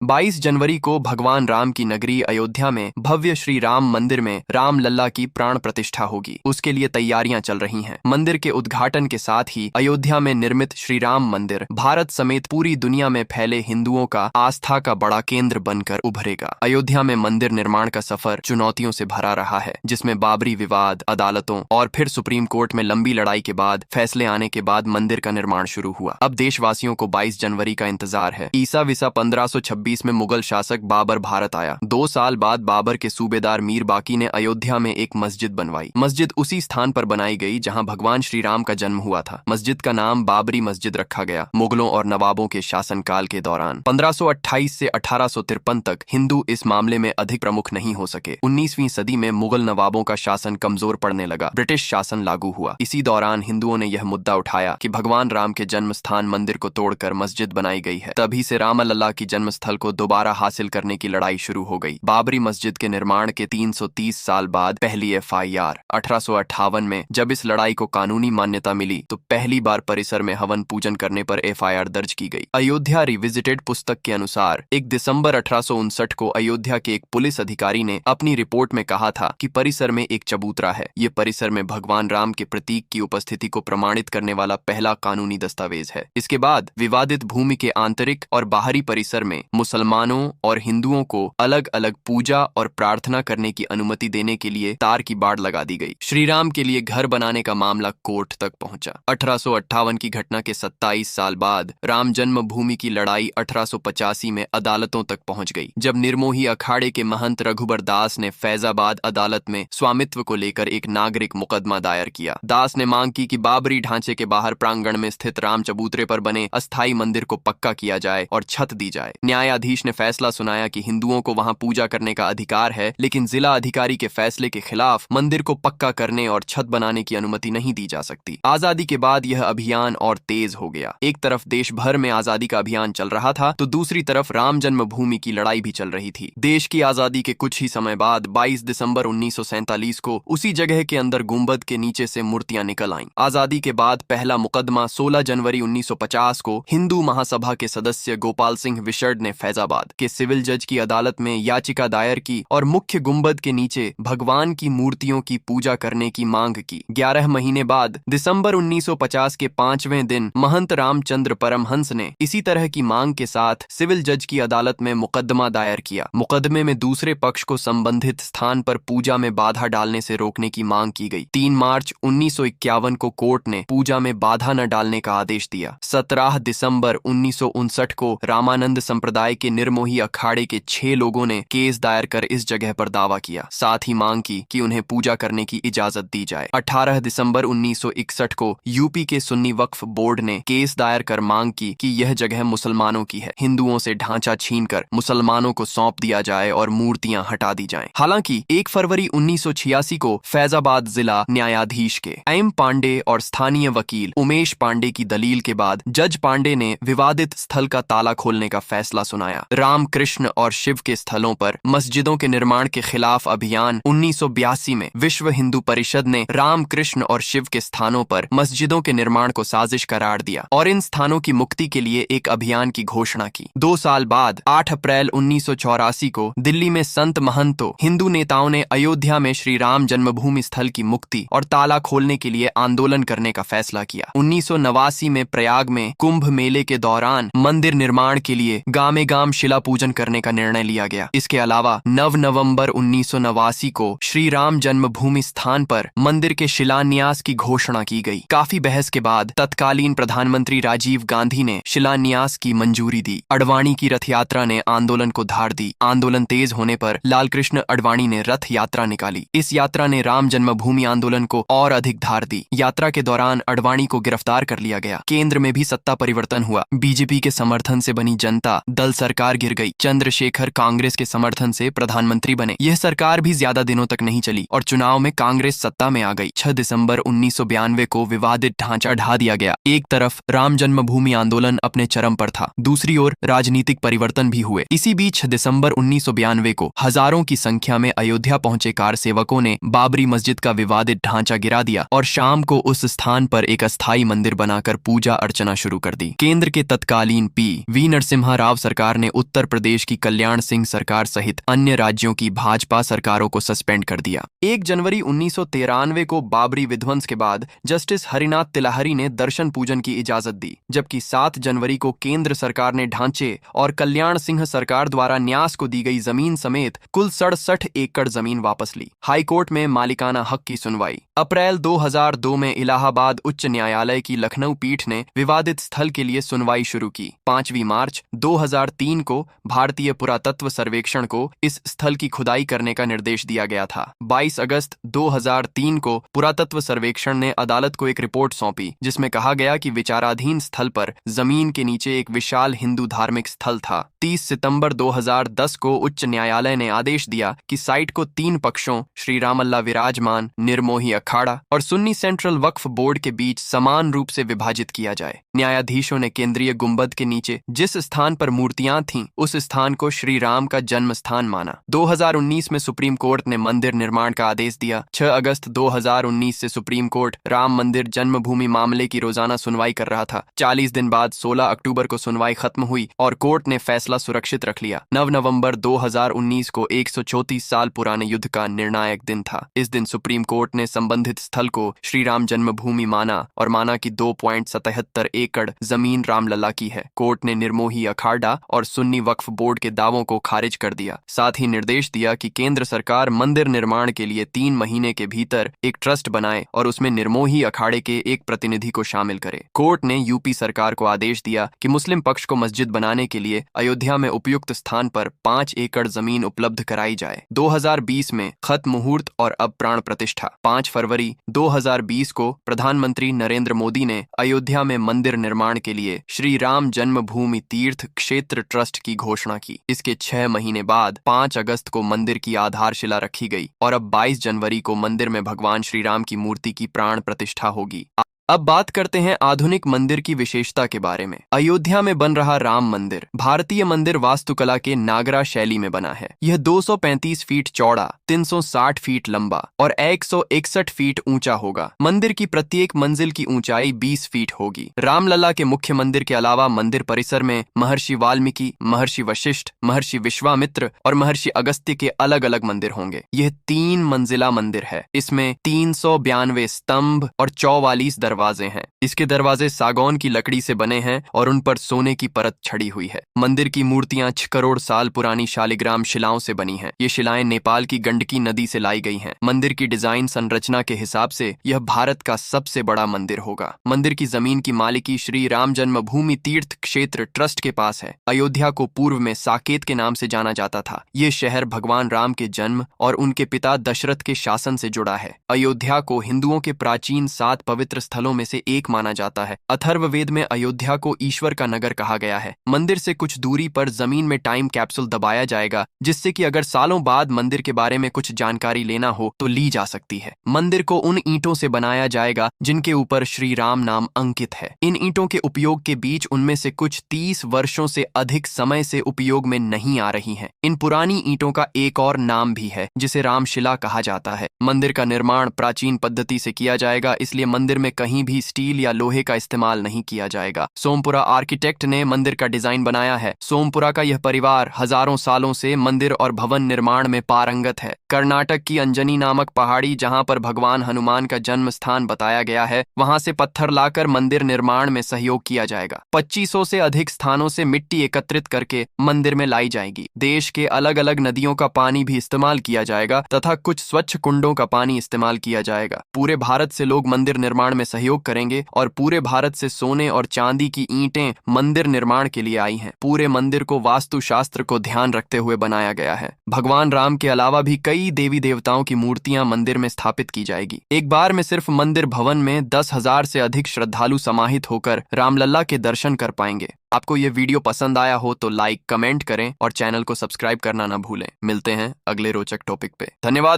22 जनवरी को भगवान राम की नगरी अयोध्या में भव्य श्री राम मंदिर में राम लल्ला की प्राण प्रतिष्ठा होगी। उसके लिए तैयारियां चल रही हैं। मंदिर के उद्घाटन के साथ ही अयोध्या में निर्मित श्री राम मंदिर भारत समेत पूरी दुनिया में फैले हिंदुओं का आस्था का बड़ा केंद्र बनकर उभरेगा। अयोध्या में मंदिर निर्माण का सफर चुनौतियों से भरा रहा है, जिसमें बाबरी विवाद, अदालतों और फिर सुप्रीम कोर्ट में लंबी लड़ाई के बाद फैसले आने के बाद मंदिर का निर्माण शुरू हुआ। अब देशवासियों को 22 जनवरी का इंतजार है। ईसा विसा 1526 में मुगल शासक बाबर भारत आया। 2 साल बाद बाबर के सूबेदार मीर बाकी ने अयोध्या में एक मस्जिद बनवाई। मस्जिद उसी स्थान पर बनाई गई जहां भगवान श्री राम का जन्म हुआ था। मस्जिद का नाम बाबरी मस्जिद रखा गया। मुगलों और नवाबों के शासनकाल के दौरान 1528 से 1853 तक हिंदू इस मामले में अधिक प्रमुख नहीं हो सके। 19वीं सदी में मुगल नवाबों का शासन कमजोर पड़ने लगा। ब्रिटिश शासन लागू हुआ। इसी दौरान हिंदुओं ने यह मुद्दा उठाया कि भगवान राम के जन्म स्थान मंदिर को तोड़कर मस्जिद बनाई गई है। तभी से राम लल्ला की जन्म स्थल को दोबारा हासिल करने की लड़ाई शुरू हो गई। बाबरी मस्जिद के निर्माण के 330 साल बाद पहली FIR 1858 में जब इस लड़ाई को कानूनी मान्यता मिली तो पहली बार परिसर में हवन पूजन करने पर FIR दर्ज की गई। अयोध्या रिविजिटेड पुस्तक के अनुसार 1 दिसंबर 1859 को अयोध्या के एक पुलिस अधिकारी ने अपनी रिपोर्ट में कहा था कि परिसर में एक चबूतरा है। ये परिसर में भगवान राम के प्रतीक की उपस्थिति को प्रमाणित करने वाला पहला कानूनी दस्तावेज है। इसके बाद विवादित भूमि के आंतरिक और बाहरी परिसर में मुसलमानों और हिंदुओं को अलग अलग पूजा और प्रार्थना करने की अनुमति देने के लिए तार की बाड़ लगा दी गई। श्री राम के लिए घर बनाने का मामला कोर्ट तक पहुंचा। 1858 की घटना के 27 साल बाद राम जन्म भूमि की लड़ाई 1885 में अदालतों तक पहुंच गई, जब निर्मोही अखाड़े के महंत रघुबर दास ने फैजाबाद अदालत में स्वामित्व को लेकर एक नागरिक मुकदमा दायर किया। दास ने मांग की कि बाबरी ढांचे के बाहर प्रांगण में स्थित राम चबूतरे पर बने अस्थायी मंदिर को पक्का किया जाए और छत दी जाए। न्यायाधीश ने फैसला सुनाया कि हिंदुओं को वहां पूजा करने का अधिकार है, लेकिन जिला अधिकारी के फैसले के खिलाफ मंदिर को पक्का करने और छत बनाने की अनुमति नहीं दी जा सकती। आजादी के बाद यह अभियान और तेज हो गया। एक तरफ देश भर में आजादी का अभियान चल रहा था तो दूसरी तरफ राम जन्मभूमि की लड़ाई भी चल रही थी। देश की आजादी के कुछ ही समय बाद 22 दिसंबर 1947 को उसी जगह के अंदर गुंबद के नीचे से मूर्तियां निकल आईं। आजादी के बाद पहला मुकदमा 16 जनवरी 1950 को हिंदू महासभा के सदस्य गोपाल सिंह विशर्ड ने फैजाबाद के सिविल जज की अदालत में याचिका दायर की और मुख्य गुंबद के नीचे भगवान की मूर्तियों की पूजा करने की मांग की। 11 महीने बाद दिसंबर 1950 के 5वें दिन महंत रामचंद्र परमहंस ने इसी तरह की मांग के साथ सिविल जज की अदालत में मुकदमा दायर किया। मुकदमे में दूसरे पक्ष को संबंधित स्थान पर पूजा में बाधा डालने से रोकने की मांग की गई। 3 मार्च 1951 को कोर्ट ने पूजा में बाधा न डालने का आदेश दिया। 17 दिसंबर 1959 को रामानंद संप्रदाय के निर्मोही अखाड़े के 6 लोगों ने केस दायर कर इस जगह पर दावा किया। साथ ही मांग की कि उन्हें पूजा करने की इजाजत दी जाए। 18 दिसंबर 1961 को यूपी के सुन्नी वक्फ बोर्ड ने केस दायर कर मांग की कि यह जगह मुसलमानों की है। हिंदुओं से ढांचा छीनकर मुसलमानों को सौंप दिया जाए और मूर्तियां हटा दी जाएं। हालांकि 1 फरवरी 1986 को फैजाबाद जिला न्यायाधीश के एम पांडे और स्थानीय वकील उमेश पांडे की दलील के बाद जज पांडे ने विवादित स्थल का ताला खोलने का फैसला सुनाया। राम, कृष्ण और शिव के स्थलों पर मस्जिदों के निर्माण के खिलाफ अभियान 1982 में विश्व हिंदू परिषद ने राम, कृष्ण और शिव के स्थानों पर मस्जिदों के निर्माण को साजिश करार दिया और इन स्थानों की मुक्ति के लिए एक अभियान की घोषणा की। 2 साल बाद 8 अप्रैल 1984 को दिल्ली में संत महंतों, हिंदू नेताओं ने अयोध्या में श्री राम जन्मभूमि स्थल की मुक्ति और ताला खोलने के लिए आंदोलन करने का फैसला किया। 1989 में प्रयाग में कुंभ मेले के दौरान मंदिर निर्माण के लिए गामे गाम शिला पूजन करने का निर्णय लिया गया। इसके अलावा 9 नवंबर 1989 को श्री राम जन्मभूमि स्थान पर मंदिर के शिलान्यास की घोषणा की गई। काफी बहस के बाद तत्कालीन प्रधानमंत्री राजीव गांधी ने शिलान्यास की मंजूरी दी। अडवाणी की रथ यात्रा ने आंदोलन को धार दी। आंदोलन तेज होने पर लालकृष्ण अडवाणी ने रथ यात्रा निकाली। इस यात्रा ने राम जन्मभूमि आंदोलन को और अधिक धार दी। यात्रा के दौरान अडवाणी को गिरफ्तार कर लिया गया। केंद्र में भी सत्ता परिवर्तन हुआ। बीजेपी के समर्थन से बनी जनता दल सरकार गिर गई। चंद्रशेखर कांग्रेस के समर्थन से प्रधानमंत्री बने। यह सरकार भी ज्यादा दिनों तक नहीं चली और चुनाव में कांग्रेस सत्ता में आ गई। 6 दिसंबर 1992 को विवादित ढांचा ढा दिया गया। एक तरफ राम जन्मभूमि आंदोलन अपने चरम पर था, दूसरी ओर राजनीतिक परिवर्तन भी हुए। इसी बीच दिसंबर 1992 को हजारों की संख्या में अयोध्या पहुंचे कार सेवकों ने बाबरी मस्जिद का विवादित ढांचा गिरा दिया और शाम को उस स्थान पर एक अस्थायी मंदिर बनाकर पूजा अर्चना शुरू कर दी। केंद्र के तत्कालीन P.V. नरसिम्हा राव सरकार सरकार ने उत्तर प्रदेश की कल्याण सिंह सरकार सहित अन्य राज्यों की भाजपा सरकारों को सस्पेंड कर दिया। 1 जनवरी 1993 को बाबरी विध्वंस के बाद जस्टिस हरिनाथ तिलाहरी ने दर्शन पूजन की इजाजत दी, जबकि 7 जनवरी को केंद्र सरकार ने ढांचे और कल्याण सिंह सरकार द्वारा न्यास को दी गई जमीन समेत कुल 67 एकड़ जमीन वापस ली। हाईकोर्ट में मालिकाना हक की सुनवाई। अप्रैल 2002 में इलाहाबाद उच्च न्यायालय की लखनऊ पीठ ने विवादित स्थल के लिए सुनवाई शुरू की। 5 मार्च 2003 को भारतीय पुरातत्व सर्वेक्षण को इस स्थल की खुदाई करने का निर्देश दिया गया था। 22 अगस्त 2003 को पुरातत्व सर्वेक्षण ने अदालत को एक रिपोर्ट सौंपी, जिसमें कहा गया कि विचाराधीन स्थल पर जमीन के नीचे एक विशाल हिंदू धार्मिक स्थल था। 30 सितंबर 2010 को उच्च न्यायालय ने आदेश दिया कि साइट को 3 पक्षों श्री रामलला विराजमान, निर्मोही अखाड़ा और सुन्नी सेंट्रल वक्फ बोर्ड के बीच समान रूप से विभाजित किया जाए। न्यायाधीशों ने केंद्रीय गुंबद के नीचे जिस स्थान पर मूर्तियां थीं, उस स्थान को श्री राम का जन्म स्थान माना। 2019 में सुप्रीम कोर्ट ने मंदिर निर्माण का आदेश दिया। 6 अगस्त 2019 से सुप्रीम कोर्ट राम मंदिर जन्मभूमि मामले की रोजाना सुनवाई कर रहा था। 40 दिन बाद 16 अक्टूबर को सुनवाई खत्म हुई और कोर्ट ने फैसला सुरक्षित रख लिया। 9 नवंबर 2019 को 134 साल पुराने युद्ध का निर्णायक दिन था। इस दिन सुप्रीम कोर्ट ने संबंधित स्थल को श्री राम जन्मभूमि माना और माना कि 2.77 एकड़ जमीन रामलला की है। कोर्ट ने निर्मोही अखाड़ा और सुन्नी वक्फ बोर्ड के दावों को खारिज कर दिया। साथ ही निर्देश दिया कि केंद्र सरकार मंदिर निर्माण के लिए 3 महीने के भीतर एक ट्रस्ट बनाए और उसमें निर्मोही अखाड़े के एक प्रतिनिधि को शामिल करे। कोर्ट ने यूपी सरकार को आदेश दिया कि मुस्लिम पक्ष को मस्जिद बनाने के लिए अयोध्या में उपयुक्त स्थान पर 5 एकड़ जमीन उपलब्ध कराई जाए। 2020 में खत मुहूर्त और अब प्राण प्रतिष्ठा। 5 फरवरी 2020 को प्रधानमंत्री नरेंद्र मोदी ने अयोध्या में मंदिर निर्माण के लिए श्री राम जन्मभूमि तीर्थ क्षेत्र ट्रस्ट की घोषणा की। इसके 6 महीने बाद 5 अगस्त को मंदिर की आधारशिला रखी गई और अब 22 जनवरी को मंदिर में भगवान श्री राम की मूर्ति की प्राण प्रतिष्ठा होगी। अब बात करते हैं आधुनिक मंदिर की विशेषता के बारे में। अयोध्या में बन रहा राम मंदिर भारतीय मंदिर वास्तुकला के नागरा शैली में बना है। यह 235 फीट चौड़ा, 360 फीट लंबा और 161 फीट ऊंचा होगा। मंदिर की प्रत्येक मंजिल की ऊंचाई 20 फीट होगी। रामलला के मुख्य मंदिर के अलावा मंदिर परिसर में महर्षि वाल्मीकि, महर्षि वशिष्ठ, महर्षि विश्वामित्र और महर्षि अगस्त्य के अलग अलग मंदिर होंगे। यह 3 मंजिला मंदिर है। इसमें 392 स्तंभ और 44 दरवाजे हैं। इसके दरवाजे सागौन की लकड़ी से बने हैं और उन पर सोने की परत छड़ी हुई है। मंदिर की मूर्तियां 6 करोड़ साल पुरानी शालिग्राम शिलाओं से बनी हैं। ये शिलाएं नेपाल की गंडकी नदी से लाई गई हैं। मंदिर की डिजाइन संरचना के हिसाब से यह भारत का सबसे बड़ा मंदिर होगा। मंदिर की जमीन की मालिकी श्री राम जन्मभूमि तीर्थ क्षेत्र ट्रस्ट के पास है। अयोध्या को पूर्व में साकेत के नाम से जाना जाता था। ये शहर भगवान राम के जन्म और उनके पिता दशरथ के शासन से जुड़ा है। अयोध्या को हिंदुओं के प्राचीन 7 पवित्र स्थलों में से एक माना जाता है। अथर्ववेद में अयोध्या को ईश्वर का नगर कहा गया है। मंदिर से कुछ दूरी पर जमीन में टाइम कैप्सूल दबाया जाएगा, जिससे कि अगर सालों बाद मंदिर के बारे में कुछ जानकारी लेना हो तो ली जा सकती है। मंदिर को उन ईंटों से बनाया जाएगा जिनके ऊपर श्री राम नाम अंकित है। इन ईंटों के उपयोग के बीच उनमें से कुछ 30 वर्षों से अधिक समय से उपयोग में नहीं आ रही हैं। इन पुरानी ईंटों का एक और नाम भी है, जिसे रामशिला कहा जाता है। मंदिर का निर्माण प्राचीन पद्धति से किया जाएगा, इसलिए मंदिर में कहीं भी स्टील या लोहे का इस्तेमाल नहीं किया जाएगा। सोमपुरा आर्किटेक्ट ने मंदिर का डिजाइन बनाया है। सोमपुरा का यह परिवार हजारों सालों से मंदिर और भवन निर्माण में पारंगत है। कर्नाटक की अंजनी नामक पहाड़ी, जहां पर भगवान हनुमान का जन्म स्थान बताया गया है, वहां से पत्थर लाकर मंदिर निर्माण में सहयोग किया जाएगा। 2500 से अधिक स्थानों से मिट्टी एकत्रित करके मंदिर में लाई जाएगी। देश के अलग अलग नदियों का पानी भी इस्तेमाल किया जाएगा तथा कुछ स्वच्छ कुंडों का पानी इस्तेमाल किया जाएगा। पूरे भारत से लोग मंदिर निर्माण में सहयोग करेंगे और पूरे भारत से सोने और चांदी की ईंटें मंदिर निर्माण के लिए आई हैं। पूरे मंदिर को वास्तुशास्त्र को ध्यान रखते हुए बनाया गया है। भगवान राम के अलावा भी कई देवी देवताओं की मूर्तियां मंदिर में स्थापित की जाएगी। एक बार में सिर्फ मंदिर भवन में 10,000 से अधिक श्रद्धालु समाहित होकर रामलला के दर्शन कर पाएंगे। आपको ये वीडियो पसंद आया हो तो लाइक, कमेंट करें और चैनल को सब्सक्राइब करना ना भूलें। मिलते हैं अगले रोचक टॉपिक पे। धन्यवाद।